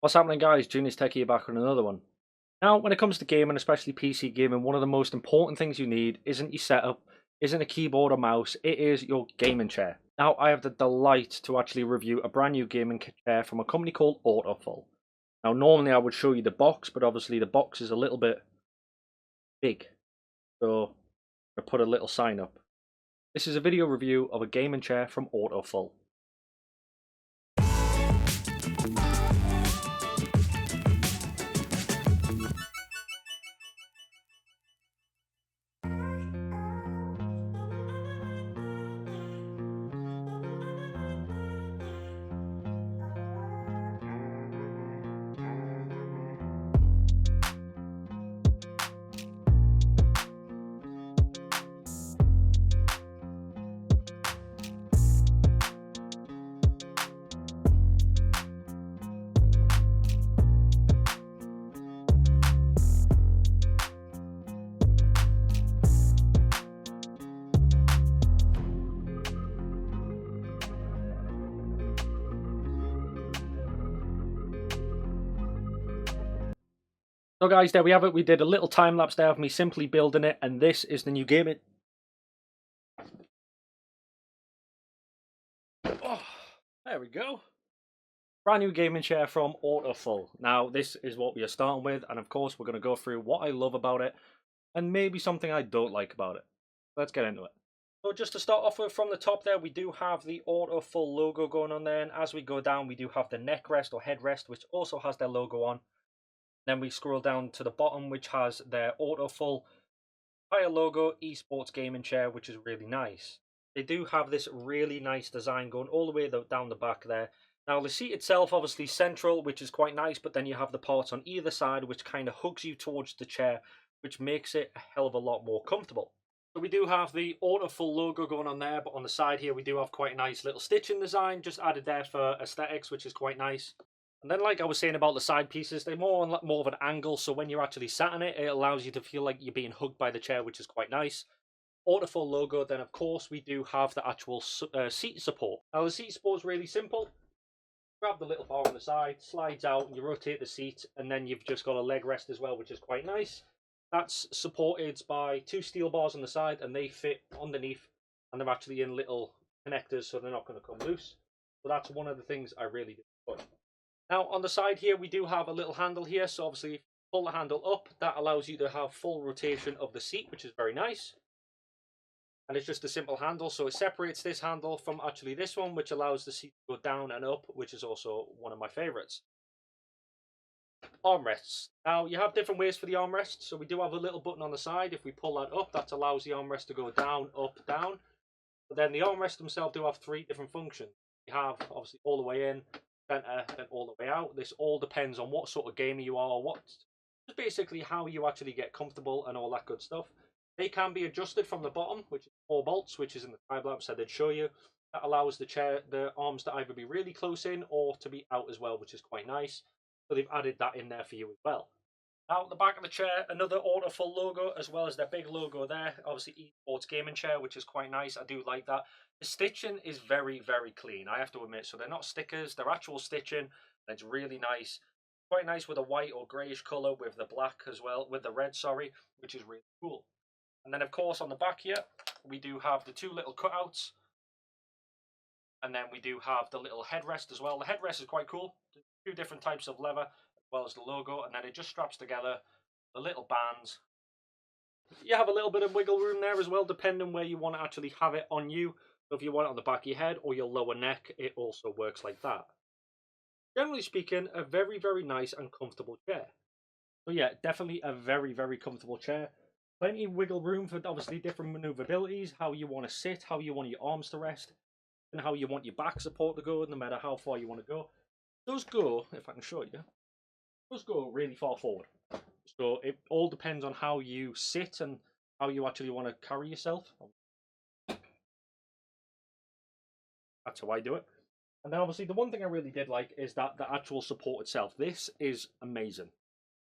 What's happening, guys? Junior's Tech here, back with another one. Now, when it comes to gaming, especially PC gaming, one of the most important things you need isn't your setup, isn't a keyboard or mouse, it is your gaming chair. Now, I have the delight to actually review a brand new gaming chair from a company called AutoFull. Now, normally I would show you the box, but obviously the box is a little bit big, so I put a little sign up. This is a video review of a gaming chair from AutoFull. So guys, there we have it. We did a little time lapse there of me simply building it, and this is the new gaming. Oh, there we go. Brand new gaming chair from AutoFull. Now, this is what we are starting with, and of course, we're going to go through what I love about it, and maybe something I don't like about it. Let's get into it. So just to start off with, from the top there, we do have the AutoFull logo going on there, and as we go down, we do have the neck rest or headrest, which also has their logo on. Then we scroll down to the bottom, which has their AutoFull higher logo esports gaming chair, which is really nice. They do have this really nice design going all the way down the back there. Now the seat itself obviously central, which is quite nice, but then you have the parts on either side which kind of hugs you towards the chair, which makes it a hell of a lot more comfortable. So we do have the AutoFull logo going on there, but on the side here we do have quite a nice little stitching design just added there for aesthetics, which is quite nice. And then, like I was saying about the side pieces, they're more of an angle, so when you're actually sat in it, it allows you to feel like you're being hugged by the chair, which is quite nice. AutoFull logo, then of course we do have the actual seat support. Now the seat support is really simple. Grab the little bar on the side, slides out, and you rotate the seat, and then you've just got a leg rest as well, which is quite nice. That's supported by two steel bars on the side, and they fit underneath, and they're actually in little connectors, so they're not going to come loose. So that's one of the things I really do enjoy. Now on the side here we do have a little handle here, so obviously if you pull the handle up, that allows you to have full rotation of the seat, which is very nice. And it's just a simple handle, so it separates this handle from actually this one, which allows the seat to go down and up, which is also one of my favorites. Armrests. Now you have different ways for the armrests, so we do have a little button on the side. If we pull that up, that allows the armrest to go down, up, down. But then the armrests themselves do have three different functions. You have obviously all the way in, center, and all the way out. This all depends on what sort of gamer you are, just basically how you actually get comfortable and all that good stuff. They can be adjusted from the bottom, which is 4 bolts, which is in the time lapse I did show you. That allows the arms to either be really close in or to be out as well, which is quite nice. So they've added that in there for you as well. Now, at the back of the chair, another AutoFull logo, as well as their big logo there. Obviously, esports gaming chair, which is quite nice. I do like that. The stitching is very, very clean, I have to admit. So they're not stickers, they're actual stitching. And it's really nice. Quite nice with a white or greyish colour with the black as well, with the red, sorry, which is really cool. And then, of course, on the back here, we do have the two little cutouts. And then we do have the little headrest as well. The headrest is quite cool. Two different types of leather, as well as the logo. And then it just straps together the little bands. You have a little bit of wiggle room there as well, depending where you want to actually have it on you. So if you want it on the back of your head or your lower neck, it also works like that. Generally speaking, a very, very nice and comfortable chair. So yeah, definitely a very, very comfortable chair. Plenty of wiggle room for obviously different maneuverabilities, how you want to sit, how you want your arms to rest, and how you want your back support to go, no matter how far you want to go. It does go, if I can show you, it does go really far forward. So it all depends on how you sit and how you actually want to carry yourself. That's how I do it. And then obviously the one thing I really did like is that the actual support itself. This is amazing.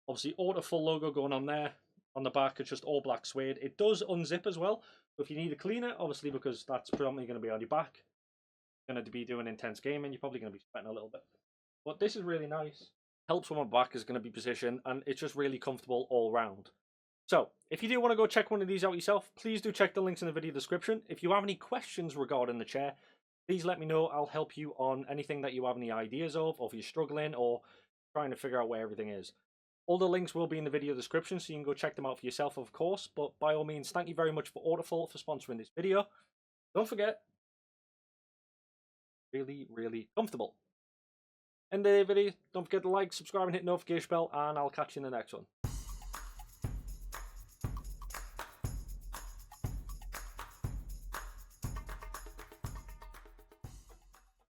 Obviously AutoFull logo going on there. On the back, it's just all black suede. It does unzip as well. So if you need a cleaner, obviously because that's predominantly going to be on your back, you're going to be doing intense gaming, you're probably going to be sweating a little bit. But this is really nice. helps when my back is going to be positioned, and it's just really comfortable all round. So, if you do want to go check one of these out yourself, please do check the links in the video description. If you have any questions regarding the chair, please let me know. I'll help you on anything that you have any ideas of, or if you're struggling, or trying to figure out where everything is. All the links will be in the video description, so you can go check them out for yourself, of course. But by all means, thank you very much for AutoFull for sponsoring this video. Don't forget, really, really comfortable. End of the video. Don't forget to like, subscribe, and hit the notification bell, and I'll catch you in the next one.